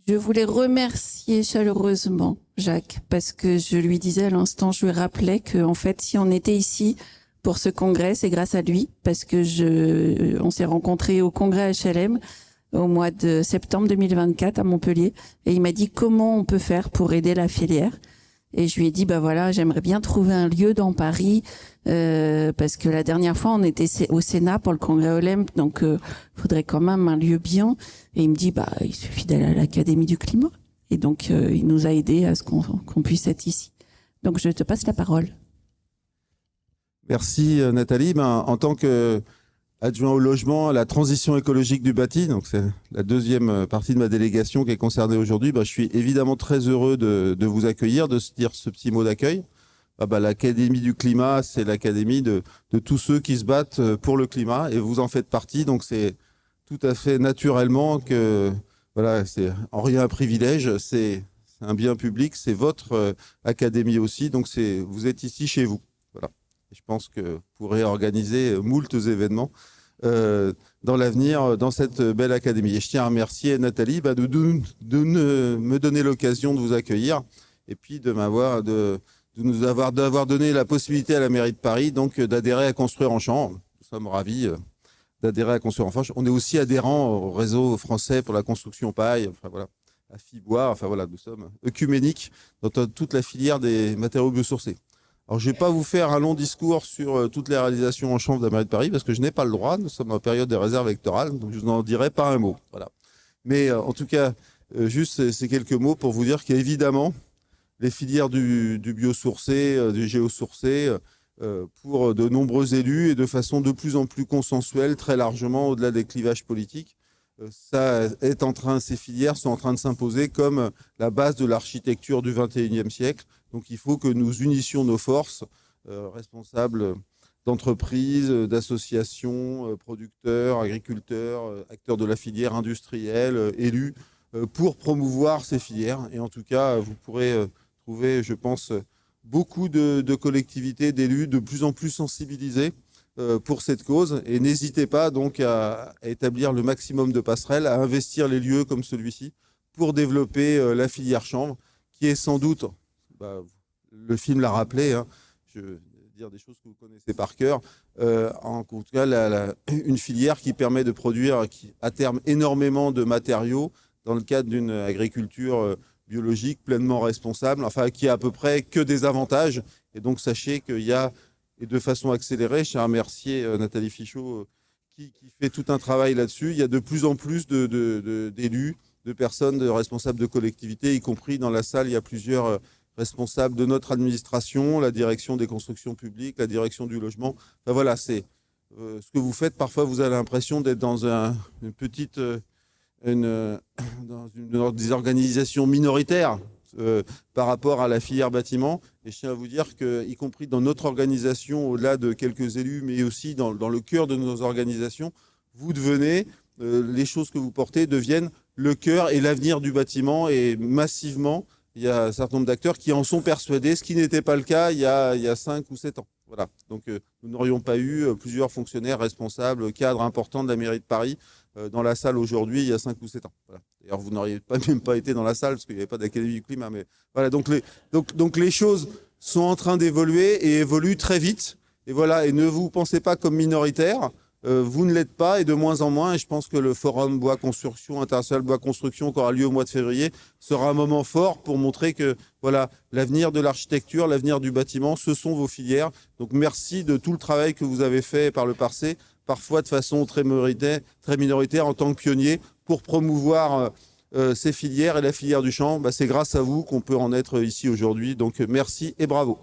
Je voulais remercier chaleureusement Jacques, parce que je lui disais à l'instant, je lui rappelais que, en fait, si on était ici pour ce congrès, c'est grâce à lui, parce que on s'est rencontrés au congrès HLM au mois de septembre 2024 à Montpellier, et il m'a dit comment on peut faire pour aider la filière. Et je lui ai dit, bah voilà, j'aimerais bien trouver un lieu dans Paris, parce que la dernière fois, on était au Sénat pour le congrès Olympe, donc faudrait quand même un lieu bien. Et il me dit, bah il suffit d'aller à l'Académie du climat. Et donc, il nous a aidés à ce qu'on puisse être ici. Donc, je te passe la parole. Merci Nathalie. En tant qu'adjoint au logement, à la transition écologique du bâti, donc c'est la deuxième partie de ma délégation qui est concernée aujourd'hui, je suis évidemment très heureux de vous accueillir, de se dire ce petit mot d'accueil. L'Académie du climat, c'est l'académie de tous ceux qui se battent pour le climat et vous en faites partie. Donc c'est tout à fait naturellement que voilà, c'est en rien un privilège, c'est un bien public, c'est votre académie aussi. Donc vous êtes ici chez vous. Voilà. Et je pense que vous pourrez organiser moult événements dans l'avenir dans cette belle académie. Et je tiens à remercier Nathalie de me donner l'occasion de vous accueillir et puis d'avoir donné la possibilité à la mairie de Paris donc d'adhérer à Construire en Champ. Nous sommes ravis d'adhérer à Construire en Champ. On est aussi adhérent au réseau français pour la construction paille, enfin voilà, à Fibois, enfin voilà, nous sommes œcuméniques dans toute la filière des matériaux biosourcés. Alors je ne vais pas vous faire un long discours sur toutes les réalisations en chanvre de la mairie de Paris parce que je n'ai pas le droit, nous sommes en période de réserve électorale, donc je n'en dirai pas un mot. Voilà. Mais en tout cas, juste ces quelques mots pour vous dire qu'évidemment, les filières du biosourcé, du géosourcé, pour de nombreux élus et de façon de plus en plus consensuelle, très largement au-delà des clivages politiques, ces filières sont en train de s'imposer comme la base de l'architecture du XXIe siècle. Donc il faut que nous unissions nos forces, responsables d'entreprises, d'associations, producteurs, agriculteurs, acteurs de la filière industrielle, élus, pour promouvoir ces filières. Et en tout cas, vous pourrez trouver, je pense, beaucoup de collectivités, d'élus de plus en plus sensibilisés pour cette cause. Et n'hésitez pas donc à établir le maximum de passerelles, à investir les lieux comme celui-ci pour développer la filière chanvre, qui est sans doute, le film l'a rappelé, hein, je vais dire des choses que vous connaissez par cœur, en tout cas une filière qui permet de produire à terme énormément de matériaux dans le cadre d'une agriculture biologique pleinement responsable, enfin qui a à peu près que des avantages. Et donc sachez qu'il y a, et de façon accélérée, je tiens à remercier Nathalie Fichot qui fait tout un travail là-dessus. Il y a de plus en plus d'élus, de personnes, de responsables de collectivités, y compris dans la salle, il y a plusieurs responsables de notre administration, la direction des constructions publiques, la direction du logement. Enfin, voilà, c'est ce que vous faites. Parfois, vous avez l'impression d'être dans une petite... dans des organisations minoritaires par rapport à la filière bâtiment. Et je tiens à vous dire que, y compris dans notre organisation, au-delà de quelques élus, mais aussi dans le cœur de nos organisations, vous devenez, les choses que vous portez deviennent le cœur et l'avenir du bâtiment. Et massivement, il y a un certain nombre d'acteurs qui en sont persuadés, ce qui n'était pas le cas il y a 5 ou 7 ans. Voilà. Donc, nous n'aurions pas eu plusieurs fonctionnaires responsables, cadres importants de la mairie de Paris dans la salle aujourd'hui il y a 5 ou 7 ans. Voilà. D'ailleurs, vous n'auriez même pas été dans la salle parce qu'il n'y avait pas d'académie du climat. Mais voilà, donc les choses sont en train d'évoluer et évoluent très vite. Et voilà, et ne vous pensez pas comme minoritaire. Vous ne l'êtes pas et de moins en moins. Et je pense que le forum Bois Construction, international Bois Construction, qui aura lieu au mois de février, sera un moment fort pour montrer que voilà, l'avenir de l'architecture, l'avenir du bâtiment, ce sont vos filières. Donc merci de tout le travail que vous avez fait par le passé, parfois de façon très minoritaire en tant que pionnier, pour promouvoir ces filières et la filière du champ. C'est grâce à vous qu'on peut en être ici aujourd'hui. Donc merci et bravo.